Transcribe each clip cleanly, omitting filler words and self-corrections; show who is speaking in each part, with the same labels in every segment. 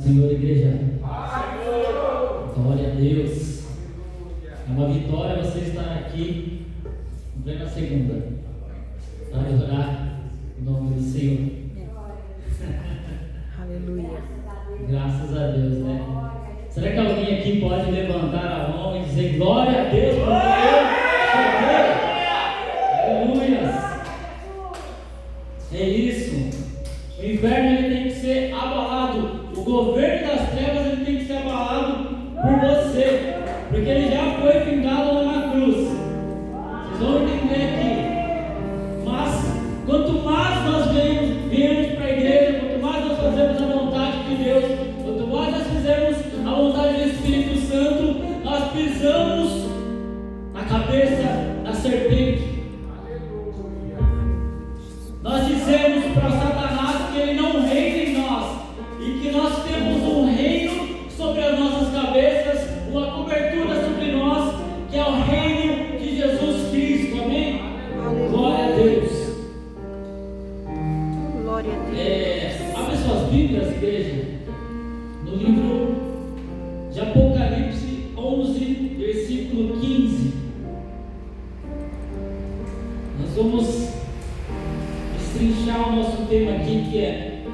Speaker 1: Senhor, igreja. Glória a Deus. É uma vitória você estar aqui em plena segunda para adorar o nome do Senhor. Aleluia. Graças a Deus, né? Será que alguém aqui pode levantar a mão e dizer glória a Deus por Aleluia. É isso. O inferno ele tem que ser abalado. O governo das trevas ele tem que ser abalado por você, porque ele já foi findado lá na cruz. Vocês vão entender aqui. Mas quanto mais nós viemos para a igreja, quanto mais nós fazemos a vontade de Deus, quanto mais nós fizemos a vontade do Espírito Santo, nós pisamos na cabeça da serpente. Nós dizemos para Satanás que ele não reina em nós e que nós temos um reino sobre as nossas cabeças, uma cobertura sobre nós, que é o reino de Jesus Cristo. Amém? Glória a Deus.
Speaker 2: Glória a Deus.
Speaker 1: Abre suas Bíblias, igreja, no livro de Apocalipse 11, versículo 15. Nós vamos destrinchar o nosso tema aqui, que é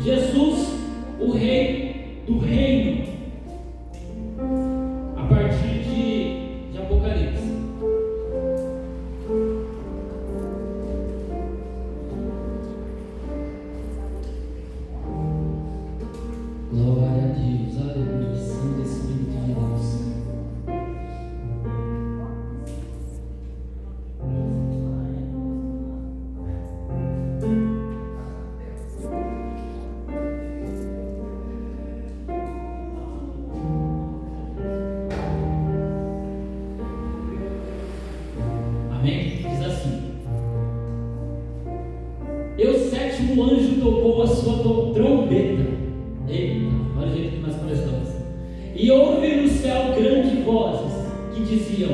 Speaker 1: Jesus, o Rei do Reino, a partir de Apocalipse. Glória a Deus, aleluia, Santo Espírito de Deus. Amém? Diz assim: E o sétimo anjo tocou a sua trombeta. Eita, olha o jeito que nós começamos. E houve no céu grandes vozes que diziam: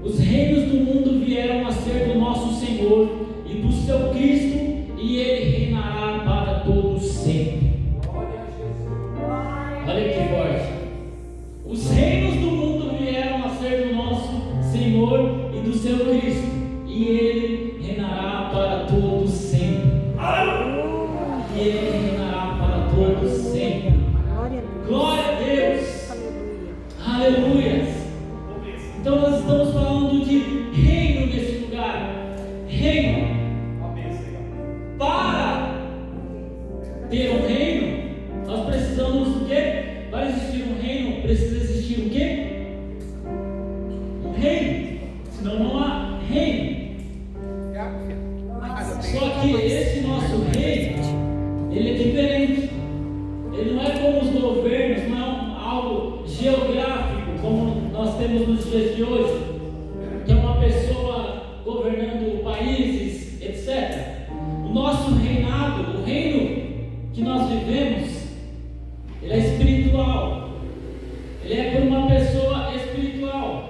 Speaker 1: Os reinos do mundo vieram a ser do nosso Senhor e do seu Cristo, e ele reinará para todos sempre. Olha que forte. Os reinos do mundo vieram a ser do nosso Senhor e do seu Cristo, e ele reinará para todos sempre. E ele reinará para todos sempre. Glória a Deus. Aleluia. Então nós estamos falando de reino nesse lugar. Reino. Para ter um reino, nós precisamos do quê? Para existir um reino, precisa existir o quê? Um reino. Senão não há reino. Só que esse nosso reino, ele é diferente. Ele não é como os governos, não é algo geográfico como nós temos nos dias de hoje, que é uma pessoa governando países, etc. O nosso reinado, o reino que nós vivemos, ele é espiritual. Ele é por uma pessoa espiritual.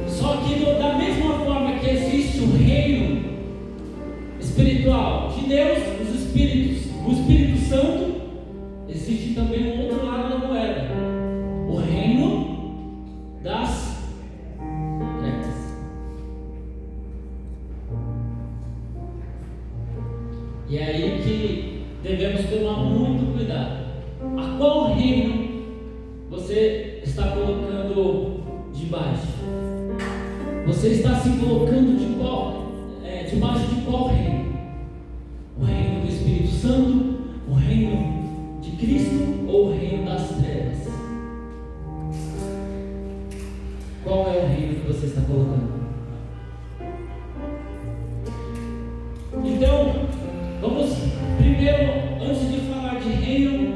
Speaker 1: Só que da mesma forma que existe o reino espiritual de Deus, os Espíritos, o Espírito Santo, existe também um outro lado da moeda, o reino das trevas. E é aí que devemos tomar muito cuidado. A qual reino você está colocando debaixo? Você está se colocando debaixo de qual reino? O reino do Espírito Santo, o reino de Cristo ou o reino das trevas? Qual é o reino que você está colocando? Então, vamos primeiro, antes de falar de reino,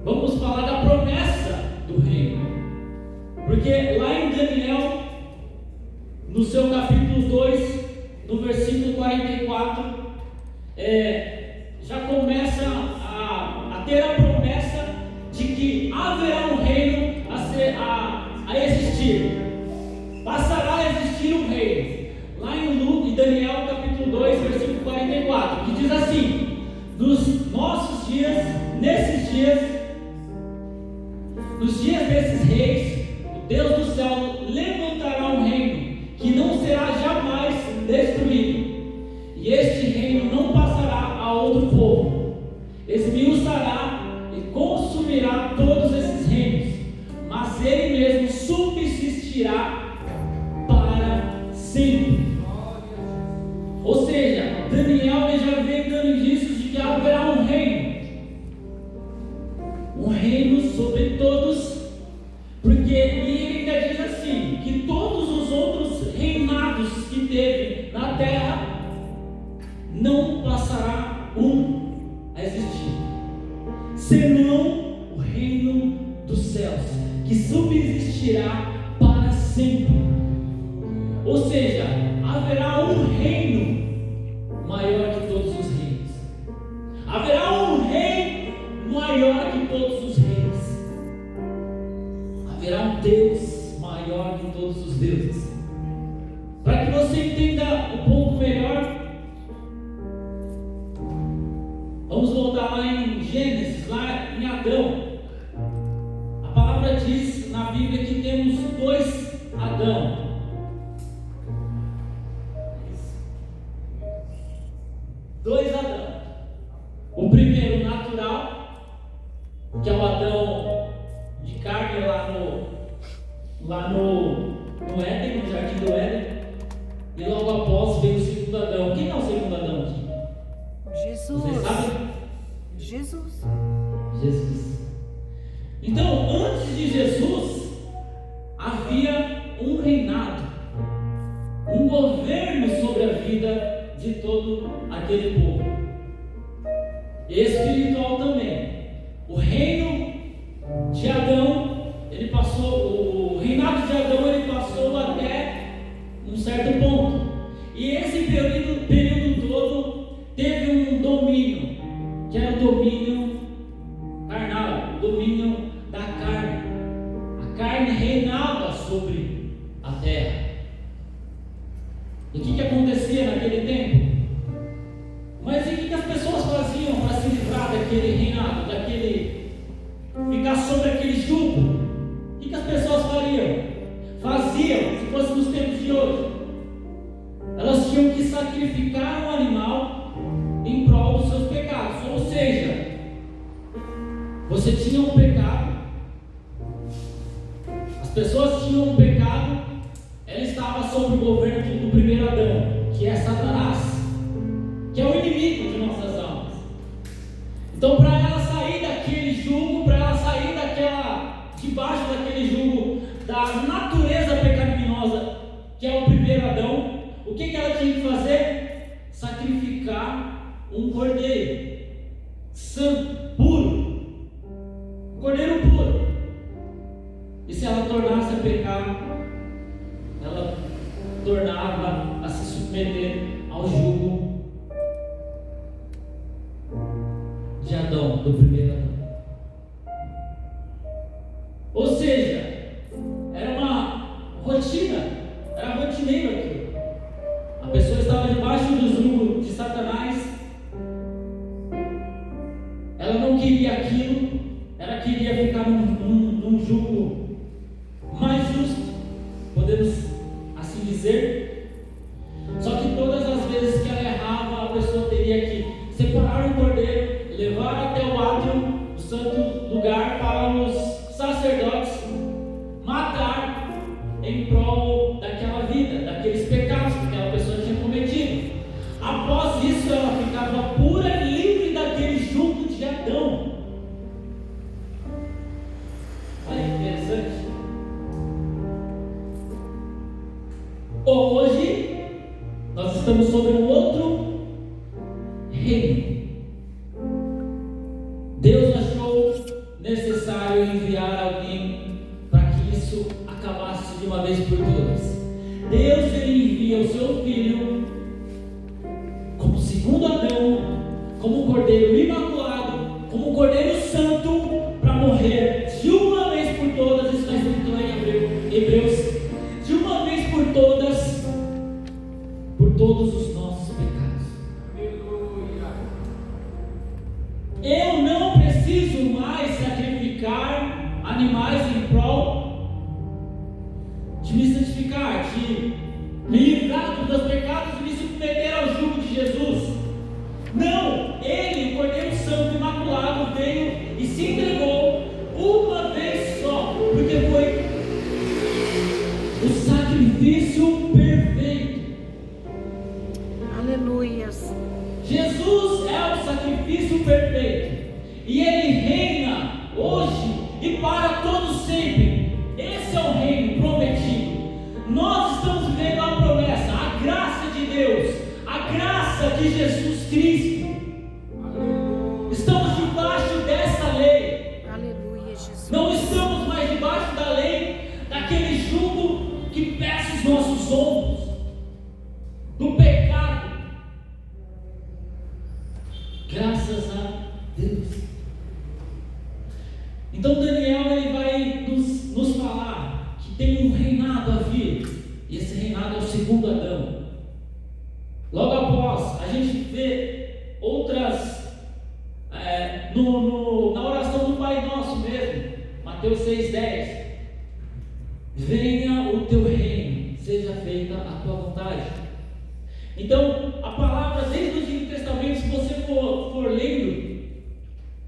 Speaker 1: vamos falar da promessa do reino. Porque lá em Daniel, no seu capítulo 2, no versículo 44, já começa a ter a promessa de que haverá um reino a existir. Passará a existir um reino. Lá em Daniel capítulo 2, versículo 44, que diz assim: nos nossos dias, nesses dias, nos dias desses reis, o Deus do céu levantará um reino que não será jamais destruído, e este reino não passará a outro povo. Esmiuçará e consumirá todos esses reinos, mas ele mesmo subsistirá para sempre. Ou seja, Daniel já vem dando indícios de que haverá um reino sobre todos, porque ele ainda diz assim, que todos os outros reinados que teve na terra, não passará a existir, senão o reino dos céus, que subsistirá para sempre. Ou seja, haverá um reino maior que todos os reinos. Haverá um rei maior que todos os reis. Haverá um Deus maior que todos os deuses. Para que você entenda um pouco melhor, vamos voltar lá em Gênesis, lá em Adão. A palavra diz na Bíblia que temos dois Adão. Dois Adão. O primeiro natural, que é o Adão de carne lá no Éden, no jardim do Éden. E logo após veio o segundo Adão. Quem é o segundo Adão aqui?
Speaker 2: Jesus.
Speaker 1: Vocês sabem?
Speaker 2: Jesus.
Speaker 1: Então, antes de Jesus, havia um reinado, um governo sobre a vida de todo aquele povo, espiritual também. O reino de Adão, o reinado de Adão, ele passou até um certo ponto, e esse período todo teve um domínio, que era o domínio carnal, o domínio da carne. A carne reinava sobre a terra. E o que acontecia naquele tempo? Mas e o que as pessoas faziam para se livrar daquele reinado, ficar sobre aquele jugo? O que as pessoas faziam, se fosse nos tempos de hoje? Elas tinham que sacrificar um animal em prol dos seus pecados. Ou seja, você tinha um pecado, as pessoas tinham um pecado, ela estava sob o governo do primeiro Adão, que é Satanás, que é o inimigo de nossas almas. Então, para ela sair daquele jugo, para ela sair debaixo daquele jugo da natureza pecaminosa, que é o primeiro Adão, o que ela tinha que fazer? Sacrificar um cordeiro santo, puro, um cordeiro puro. E se ela tornasse a pecar, ela tornava a se submeter ao jugo de Adão, do primeiro Adão. Ou seja, era uma rotina, era rotineiro aquilo. A pessoa estava debaixo do jugo de Satanás, ela não queria aquilo, ela queria ficar num jugo mais justo, podemos assim dizer. Só que todas as vezes que ela errava, a pessoa teria que separar o cordeiro, levar até o átrio, o santo lugar, para os sacerdotes matar em prol daquela vida, daqueles pecados que aquela pessoa tinha cometido. Após isso, ela ficava pura e livre daquele jugo de Adão. Olha que interessante. Hoje, nós estamos sobre um outro reino. Deus achou necessário enviar alguém para que isso acabasse de uma vez por todas. Deus, ele envia o seu filho como segundo Adão, como um cordeiro imaculado, como um cordeiro santo, para morrer de uma vez por todas. Isso está escrito lá em Hebreus, de uma vez por todas, por todos os nossos pecados. Eu não preciso mais sacrificar animais em prol de me santificar, de me livrar dos meus pecados e me submeter ao jugo de Jesus. Não, Ele, o Cordeiro Santo Imaculado, veio e se entregou uma vez só, porque foi o sacrifício perfeito.
Speaker 2: Aleluias.
Speaker 1: Jesus é o sacrifício perfeito e Ele reina hoje e para todo sempre. Esse é o reino prometido. Nós estamos vivendo a promessa, a graça de Deus, a graça de Jesus Cristo. Estamos debaixo dessa lei.
Speaker 2: Aleluia, Jesus.
Speaker 1: Não estamos mais debaixo da lei, daquele jugo que pesa os nossos ombros, do pecado. Graças a Deus. Então Daniel ele vai nos falar que tem um reinado a vir, e esse reinado é o segundo Adão. Logo após, a gente vê outras na oração do Pai Nosso mesmo, Mateus 6,10: venha o teu reino, seja feita a tua vontade. Então, a palavra desde o Antigo Testamento, se você for lendo,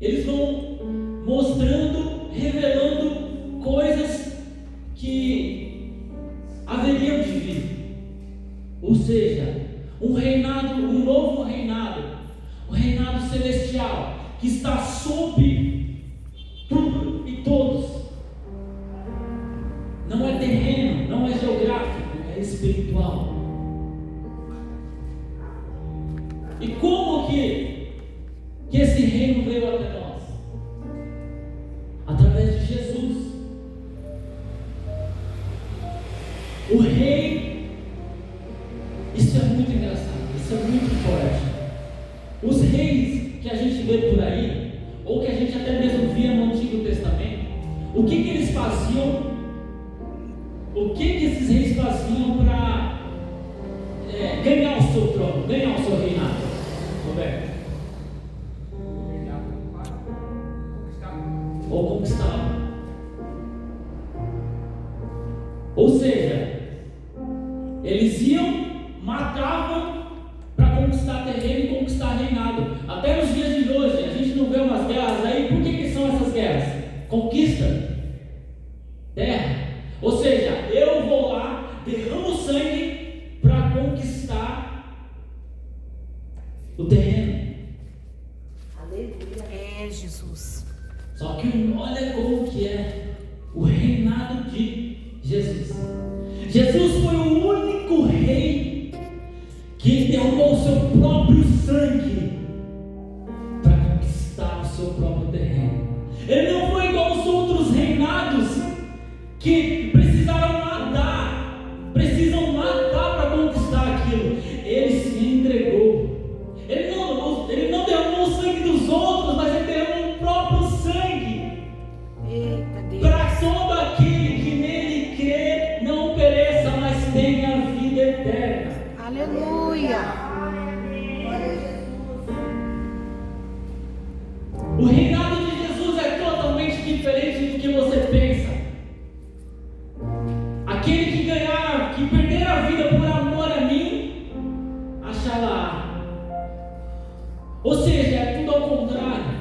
Speaker 1: eles vão mostrando, revelando coisas que haveriam de vir. Ou seja, um reinado, um novo reinado, o reinado celestial, que está sob tudo e todos. Não é terreno, não é geográfico, é espiritual. E como que esse reino veio até nós? Através de Jesus. O rei, isso é muito engraçado, isso é muito forte. Os reis que a gente vê por aí, ou que a gente até mesmo via no Antigo Testamento, o que eles faziam? O que esses reis faziam para ganhar o seu trono, ganhar o seu reinado? Roberto? Ou conquistar. Ou seja, eles iam, matavam para conquistar terreno e conquistar reinado. Até nos dias de hoje, a gente não vê umas guerras aí. Por que são essas guerras? Conquista terra. Ou seja, eu vou lá, derramo sangue para conquistar o terreno.
Speaker 2: Aleluia. É, Jesus.
Speaker 1: Só que olha como que é o reinado de Jesus. Jesus foi o único rei que derramou o seu próprio sangue para conquistar o seu próprio terreno. Ele não foi igual aos outros reinados que precisam matar para conquistar aquilo. Ele se entregou. Ele não derramou o sangue dos outros, mas ele derramou o próprio sangue.
Speaker 2: Eita Deus.
Speaker 1: Para todo aquele que nele crê não pereça, mas tenha vida eterna.
Speaker 2: Aleluia.
Speaker 1: O reinado de Jesus é totalmente diferente do que você pensa. Aquele que ganhar, que perder a vida por amor a mim, achará. Ou seja, é tudo ao contrário.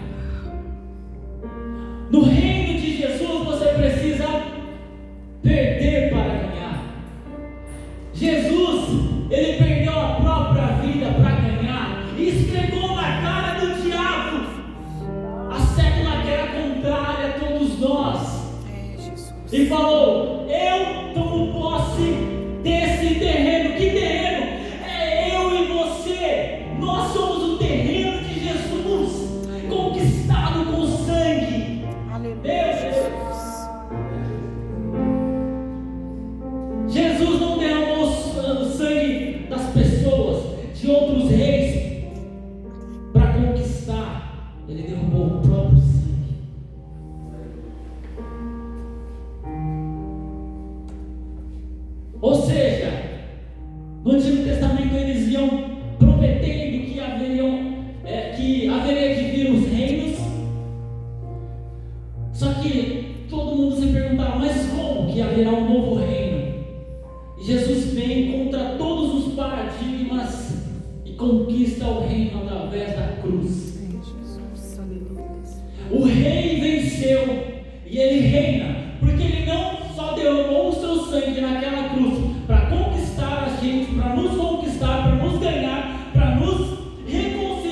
Speaker 1: No reino de Jesus você precisa perder para ganhar. Jesus, ele perdeu a própria vida para ganhar e esfregou na cara do diabo a célula que era contrária a todos nós.
Speaker 2: É, Jesus.
Speaker 1: E falou: eu tomo posse desse terreno. Que terreno? É eu e você. Nós somos o terreno de Jesus, conquistado com sangue.
Speaker 2: Aleluia, Jesus.
Speaker 1: Jesus não derramou o sangue das pessoas, de outros reis, para conquistar. Ele derramou o próprio sangue. Ou seja, no Antigo Testamento eles iam prometendo que haveria de vir os reinos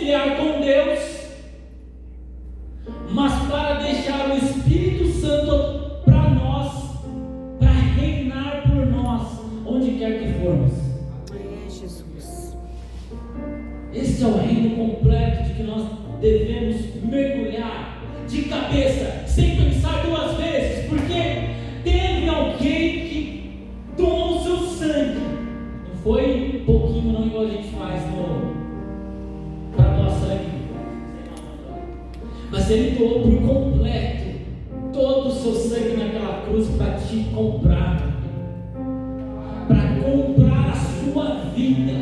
Speaker 1: reconciliar com Deus, mas para deixar o Espírito Santo para nós, para reinar por nós, onde quer que formos.
Speaker 2: É, Jesus.
Speaker 1: Esse é o reino completo de que nós devemos mergulhar de cabeça, sem pensar duas vezes, porque teve alguém que doou o seu sangue. Não foi pouquinho, não, igual a gente faz para doar sangue, mas ele doou por completo todo o seu sangue naquela cruz para te comprar, para comprar a sua vida.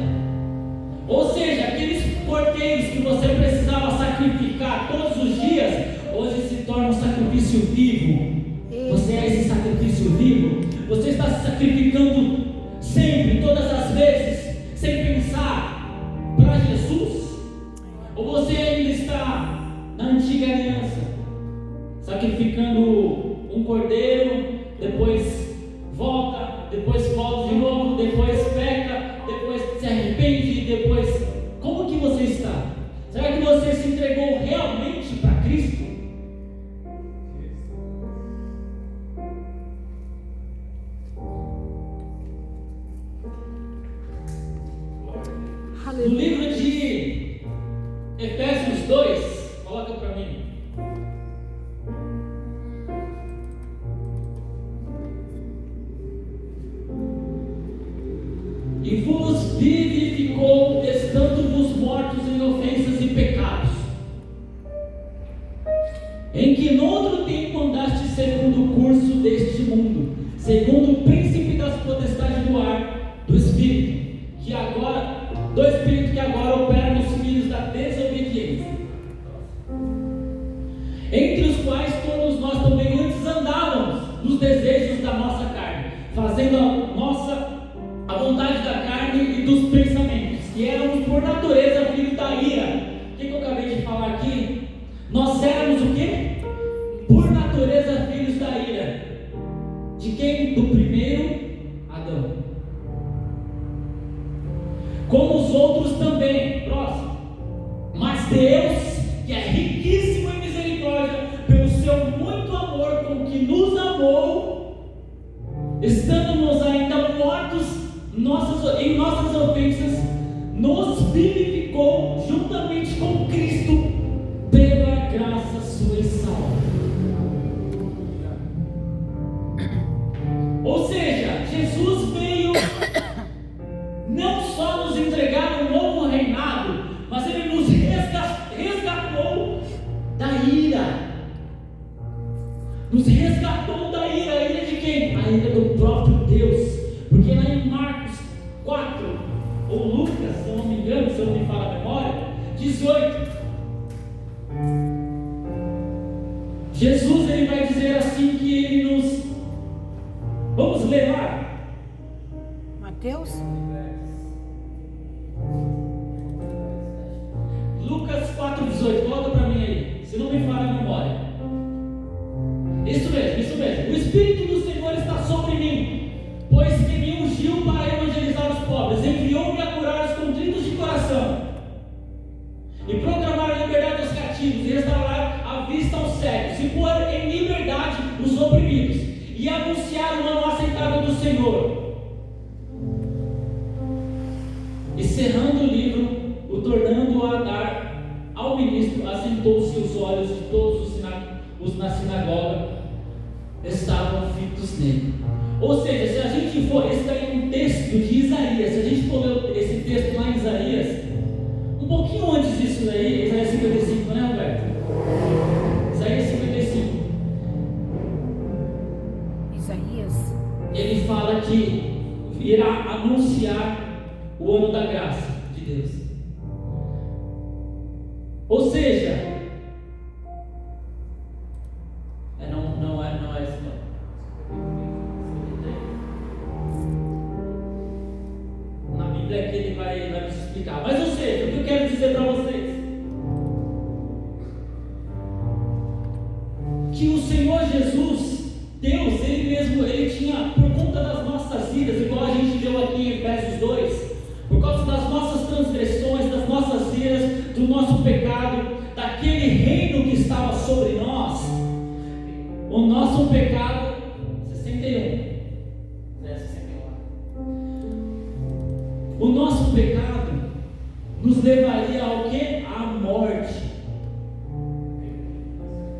Speaker 1: Ou seja, aqueles cordeiros que você precisava sacrificar todos os dias, hoje se torna um sacrifício vivo. Você é esse sacrifício vivo. Você está se sacrificando sempre, todas as vezes, sem pensar para Jesus? Ou você ainda está na antiga aliança, sacrificando um cordeiro, depois volta de novo, depois peca, depois se arrepende, depois... Como que você está? Será que você se entregou realmente para Cristo? No livro de Efésios 2, coloca para mim. E vos vivificou, estando-vos mortos em ofensas e pecados, em que no outro tempo andaste segundo o curso deste mundo, segundo o príncipe das potestades do ar, do Espírito que agora opera nos filhos da desobediência, entre os quais todos nós também antes andávamos nos desejos da nossa carne, fazendo a vontade da carne e dos pensamentos, que éramos por natureza filhos da ira. O que eu acabei de falar aqui? Nós éramos o quê? Por natureza filhos da ira. De quem? Do primeiro Adão. Como os outros também. Próximo. Mas Deus, que é riquíssimo em misericórdia, pelo seu muito amor com que nos amou, estando-nos ainda mortos em nossas ofensas, nos vivificou juntamente com Cristo, pela graça sua e salva. Ou seja, Jesus veio não só nos entregar um novo reinado, mas Ele nos resgatou da ira. Nos resgatou da ira. A ira de quem? A ira do próprio Deus. Porque lá em Marcos 4, ou Lucas, se eu não me engano, se eu não me falo a memória, 18, Jesus ele vai dizer assim que Ele nos... Vamos ler lá?
Speaker 2: Mateus?
Speaker 1: Lucas 4,18, coloca para mim aí, se não me falha a memória. Isso mesmo. O Espírito do Senhor está sobre mim, pois que me ungiu para evangelizar os pobres, enviou-me a curar os contritos de coração, e proclamar a liberdade aos cativos, e restaurar a vista aos cegos, e pôr em liberdade os oprimidos, e anunciar o ano aceitável do Senhor. E cerrando o livro, o tornando a dar ao ministro, assentou-se os olhos de todos os na sinagoga estavam fitos nele. Ou seja, se a gente for, esse daí é um texto de Isaías, se a gente for ler esse texto lá em Isaías, um pouquinho antes disso daí, Isaías 55, né, Roberto? Isaías 55.
Speaker 2: Isaías.
Speaker 1: Ele fala que irá anunciar o ano da graça de Deus. Ou seja, não é isso não. Na Bíblia aqui ele vai nos explicar. Mas ou seja, o que eu quero dizer para vocês? Que o Senhor Jesus, Deus, Ele mesmo, Ele tinha, por conta das nossas vidas, igual a gente leu aqui em Efésios 2, por causa das nossas transgressões, das nossas iras, do nosso nosso pecado, daquele reino que estava sobre nós, o nosso pecado, 61. O nosso pecado nos levaria ao quê? À morte.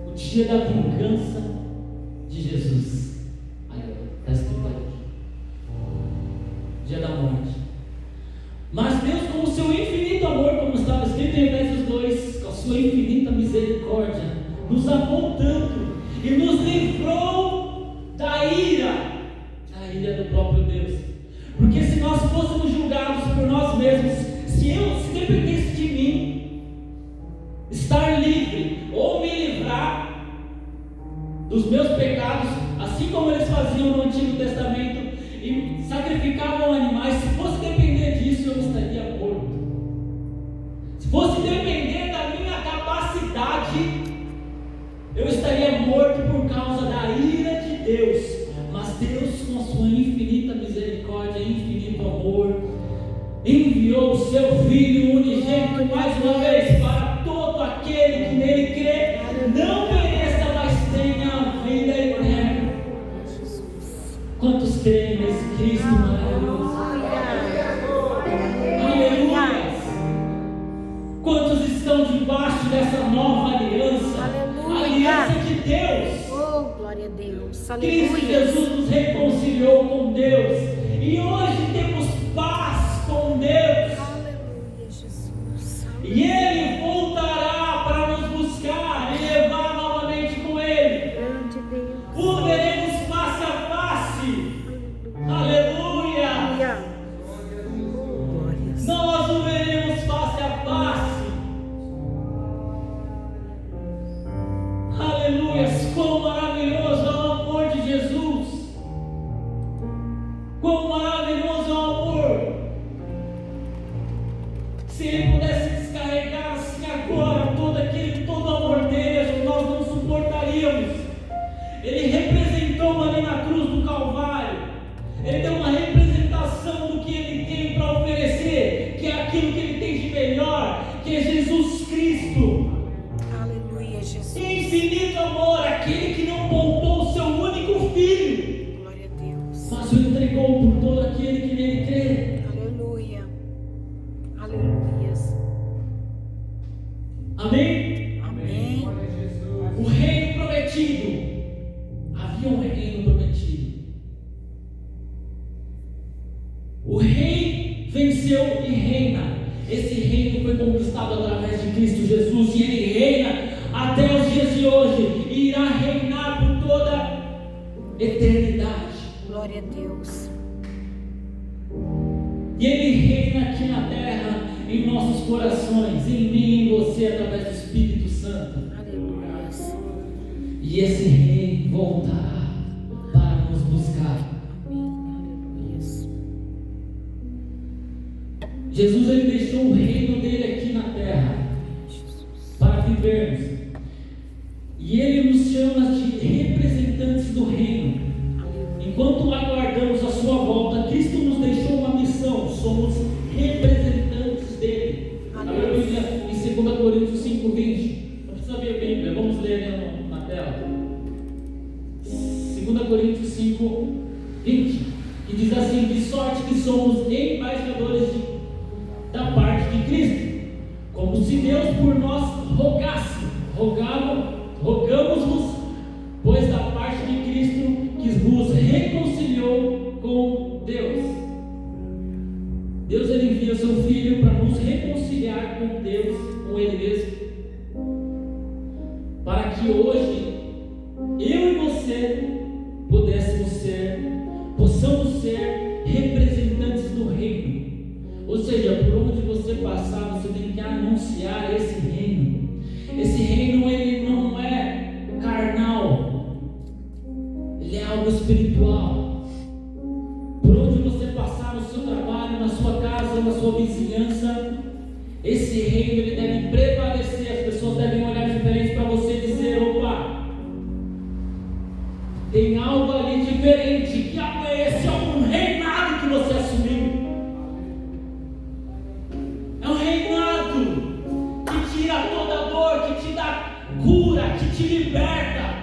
Speaker 1: O dia da vingança de Jesus. Aí, está escrito aí. Dia da morte. Mas Deus, com o seu infinito amor, como estava escrito em Efésios 2, com a sua infinita misericórdia, nos amou tanto e nos livrou da ira do próprio Deus. Porque se nós fôssemos julgados por nós mesmos, se dependesse de mim estar livre ou me livrar dos meus pecados, assim como eles faziam no Antigo Testamento e sacrificavam animais, se fosse depender disso, eu estaria morto. Se fosse depender da minha capacidade, eu estaria morto por causa da ira de Deus. Mas Deus, com a sua infinita misericórdia e infinito amor, enviou o seu Filho unigênito mais uma vez para todo aquele que nele crê, não pereça, mas tenha vida eterna. Quantos creem nesse Cristo maravilhoso? Aleluia! Quantos estão debaixo dessa nova aliança? Aliança de Deus.
Speaker 2: Oh, glória a Deus.
Speaker 1: Cristo Jesus nos reconciliou com Deus e hoje temos paz com Deus.
Speaker 2: Aleluia, Jesus.
Speaker 1: E Ele voltará para nos buscar e levar novamente com Ele.
Speaker 2: Grande Deus.
Speaker 1: O veremos face a face. Aleluia!
Speaker 2: Oh, glórias.
Speaker 1: Nós o veremos face a face. Aleluia! Quão maravilhoso é o amor de Jesus. Quão maravilhoso é o amor. Se Ele pudesse descarregar assim agora todo o amor dele, nós não suportaríamos. Ele representou ali na cruz do Calvário. Ele deu uma representação do que Ele tem para oferecer, que é aquilo que Ele tem de melhor, que é Jesus Cristo.
Speaker 2: Aleluia, Jesus.
Speaker 1: Infinito amor, aquele que não poupou o seu único Filho,
Speaker 2: Glória a Deus.
Speaker 1: mas o entregou por todo aquele que nele crê.
Speaker 2: Aleluia. Aleluias.
Speaker 1: Amém?
Speaker 2: Amém.
Speaker 1: O reino prometido. Havia um reino prometido. O rei venceu e reina. Esse reino foi conquistado através de Cristo Jesus e Ele reina até os dias de hoje e irá reinar por toda a eternidade.
Speaker 2: Glória a Deus.
Speaker 1: E Ele reina aqui na terra, em nossos corações, em mim e em você, através do Espírito Santo.
Speaker 2: Aleluia.
Speaker 1: E esse rei voltará para nos buscar.
Speaker 2: Amém. Aleluia.
Speaker 1: Jesus, Ele deixou o reino dele aqui na terra para vivermos. E Ele nos chama de representantes do reino. Enquanto aguardamos a sua volta, Cristo nos deixou uma missão. Somos representantes dele. A Bíblia em 2 Coríntios 5:20. Não precisa ver a Bíblia, vamos ler ali na tela. 2 Coríntios 5:20, que diz assim: de sorte que somos embaixadores da parte de Cristo, como se Deus por nós rogasse. Rogamos-vos, pois da parte de Cristo, que vos reconciliou com Deus. Deus, Ele envia seu Filho para nos reconciliar com Deus, com Ele mesmo, para que hoje eu e você possamos ser representantes do reino. Ou seja, por onde você passar, você tem que anunciar esse reino. Esse reino, ele não é carnal, ele é algo espiritual. Por onde você passar, no seu trabalho, na sua casa, na sua vizinhança, esse reino, ele deve prevalecer. As pessoas devem olhar diferente para você e dizer: opa, tem algo ali diferente. Que esse é um reinado que você assumiu. É um reinado cura, que te liberta,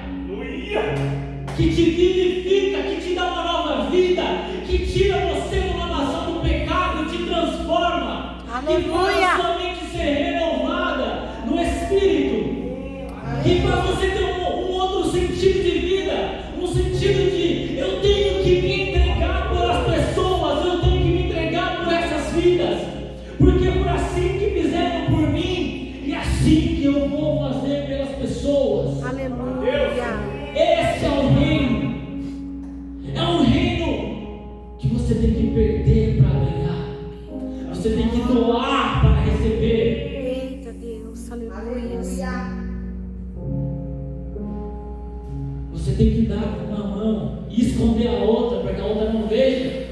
Speaker 1: que te vivifica, que te dá uma nova vida, que tira você de uma nação do pecado, te transforma, que faz a sua mente ser renovada no Espírito, que faz você ter um outro sentido de vida, um sentido de eu tenho que me entregar pelas pessoas, eu tenho que me entregar por essas vidas, porque foi assim que fizeram por mim e assim que eu vou fazer pelas pessoas.
Speaker 2: Aleluia.
Speaker 1: Esse é o reino. É um reino que você tem que perder para ganhar. Você tem que doar para receber.
Speaker 2: Eita Deus, aleluia.
Speaker 1: Você tem que dar com uma mão e esconder a outra para que a outra não veja.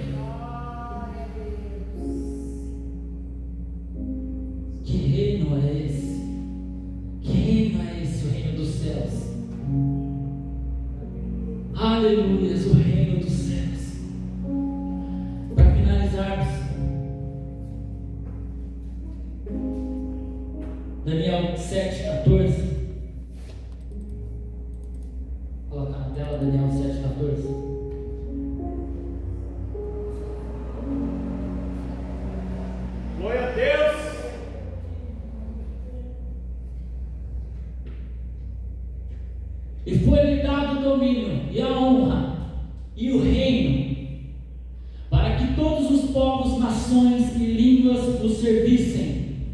Speaker 1: Que reino é esse? Que reino é esse? O reino dos céus. Aleluia, o reino dos céus. Para finalizarmos, Daniel 7,14. Vou colocar na tela Daniel 7,14.
Speaker 3: Glória a Deus.
Speaker 1: E foi-lhe dado o domínio e a honra e o reino, para que todos os povos, nações e línguas o servissem.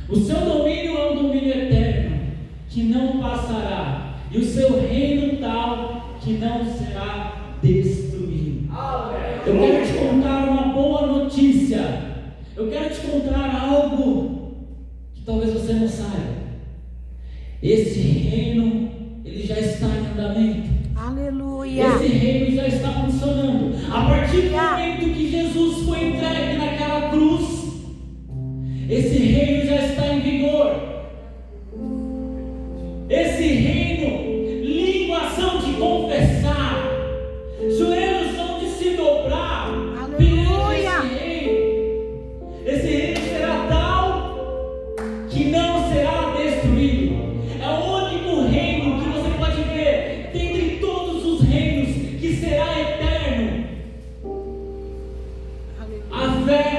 Speaker 1: O seu domínio é um domínio eterno, que não passará, e o seu reino tal, que não será destruído. Eu quero te contar uma boa notícia. Eu quero te contar algo que talvez você não saiba. Esse reino, ele já está em andamento.
Speaker 2: Aleluia.
Speaker 1: Esse reino já está funcionando. A partir do momento que Jesus foi entregue naquela cruz, esse reino já está em vigor. Esse reino, línguas hão de confessar, joelhos hão de se dobrar.
Speaker 2: Aleluia.
Speaker 1: Esse reino será tal que não será destruído. É o único reino que você pode ver dentre todos os reinos que será eterno. A fé,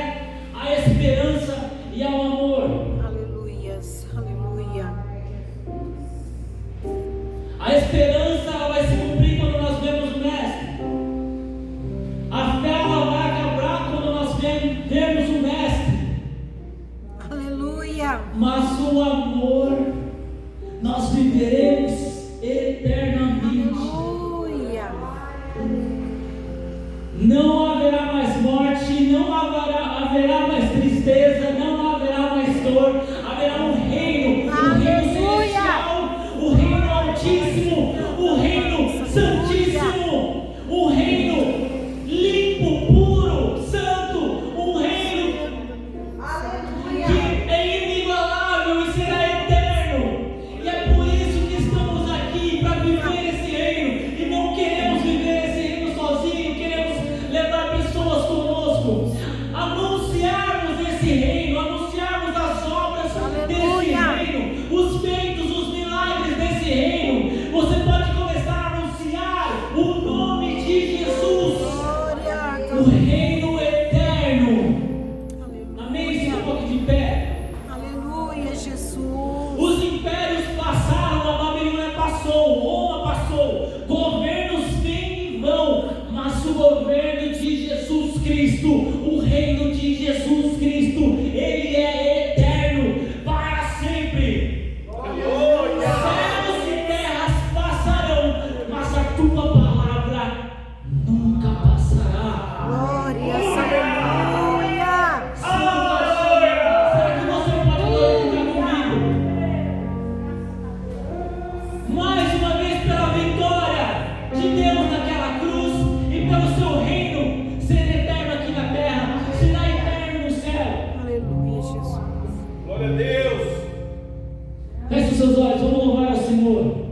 Speaker 1: a esperança e ao amor.
Speaker 2: Aleluias, aleluia.
Speaker 1: A esperança, ela vai se cumprir quando nós vemos o Mestre. A fé, ela vai acabar quando nós vemos o Mestre.
Speaker 2: Aleluia.
Speaker 1: Mas o amor, nós viveremos eternamente.
Speaker 2: Aleluia.
Speaker 1: Não haverá mais morte, não haverá mais tristeza, não haverá mais dor. Haverá um reino, o reino celestial, o reino altíssimo, o reino santíssimo, um reino limpo, puro, santo, um reino que é inigualável e será eterno. E é por isso que estamos aqui, para viver esse reino. E não queremos viver esse reino sozinho, queremos levar pessoas conosco, anunciarmos esse reino, anunciarmos as obras desse reino, os feitos, os milagres desse reino. Você pode começar a anunciar o nome de Jesus,
Speaker 2: Glória.
Speaker 1: o reino eterno. Amém? Se
Speaker 2: Aleluia.
Speaker 1: coloque de pé.
Speaker 2: Aleluia, Jesus.
Speaker 1: Os impérios passaram, a Babilônia passou, Roma passou, governos vêm e vão, mas o governo de Jesus Cristo, o reino de Jesus Cristo, ele é eterno para sempre. Céus e terras passarão, mas a tua palavra nunca passará.
Speaker 2: Glória, aleluia.
Speaker 1: Será que você pode glorificar comigo? Mais uma vez pela vitória de Deus naquela cruz e pelo seu reino ser eterno aqui na terra, será eterno no céu.
Speaker 2: Aleluia, Jesus.
Speaker 3: Glória a Deus.
Speaker 1: Feche os seus olhos, vamos louvar ao Senhor.